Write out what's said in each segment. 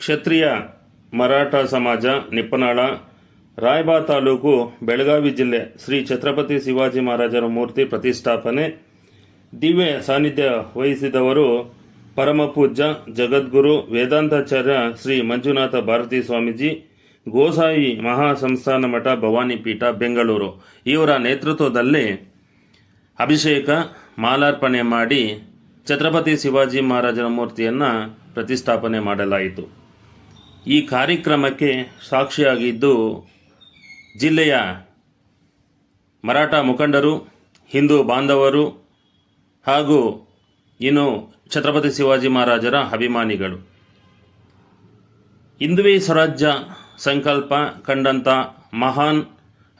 ಕ್ಷತ್ರಿಯ ಮರಾಠ ಸಮಾಜ ನಿಪ್ಪನಾಳ ರಾಯಬಾಗ ತಾಲೂಕು ಬೆಳಗಾವಿ ಜಿಲ್ಲೆ ಶ್ರೀ ಛತ್ರಪತಿ ಶಿವಾಜಿ ಮಹಾರಾಜರ ಮೂರ್ತಿ ಪ್ರತಿಷ್ಠಾಪನೆ ದಿವ್ಯ ಸಾನ್ನಿಧ್ಯ ವಹಿಸಿದವರು ಪರಮಪೂಜ್ಯ ಜಗದ್ಗುರು ವೇದಾಂತಾಚಾರ್ಯ ಶ್ರೀ ಮಂಜುನಾಥ ಭಾರತೀ ಸ್ವಾಮೀಜಿ, ಗೋಸಾಯಿ ಮಹಾಸಂಸ್ಥಾನ ಮಠ ಭವಾನಿ ಪೀಠ ಬೆಂಗಳೂರು ಇವರ ನೇತೃತ್ವದಲ್ಲಿ ಅಭಿಷೇಕ ಮಾಲಾರ್ಪಣೆ ಮಾಡಿ ಛತ್ರಪತಿ ಶಿವಾಜಿ ಮಹಾರಾಜರ ಮೂರ್ತಿಯನ್ನು ಪ್ರತಿಷ್ಠಾಪನೆ ಮಾಡಲಾಯಿತು. ಈ ಕಾರ್ಯಕ್ರಮಕ್ಕೆ ಸಾಕ್ಷಿಯಾಗಿದ್ದು ಜಿಲ್ಲೆಯ ಮರಾಠ ಮುಖಂಡರು, ಹಿಂದೂ ಬಾಂಧವರು ಹಾಗೂ ಇನ್ನು ಛತ್ರಪತಿ ಶಿವಾಜಿ ಮಹಾರಾಜರ ಅಭಿಮಾನಿಗಳು. ಹಿಂದುವಿ ಸ್ವರಾಜ್ಯ ಸಂಕಲ್ಪ ಕಂಡಂಥ ಮಹಾನ್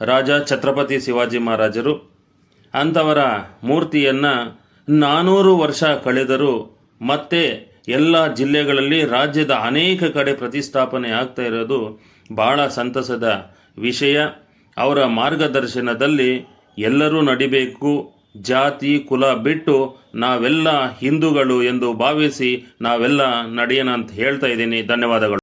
ರಾಜ ಛತ್ರಪತಿ ಶಿವಾಜಿ ಮಹಾರಾಜರು ಅಂಥವರ ಮೂರ್ತಿಯನ್ನು 400 ವರ್ಷ ಕಳೆದರೂ ಮತ್ತೆ ಎಲ್ಲ ಜಿಲ್ಲೆಗಳಲ್ಲಿ ರಾಜ್ಯದ ಅನೇಕ ಕಡೆ ಪ್ರತಿಷ್ಠಾಪನೆ ಆಗ್ತಾ ಇರೋದು ಬಹಳ ಸಂತಸದ ವಿಷಯ. ಅವರ ಮಾರ್ಗದರ್ಶನದಲ್ಲಿ ಎಲ್ಲರೂ ನಡಿಬೇಕು. ಜಾತಿ ಕುಲ ಬಿಟ್ಟು ನಾವೆಲ್ಲ ಹಿಂದೂಗಳು ಎಂದು ಭಾವಿಸಿ ನಾವೆಲ್ಲ ನಡೆಯೋಣ ಅಂತ ಹೇಳ್ತಾ ಇದ್ದೀನಿ. ಧನ್ಯವಾದಗಳು.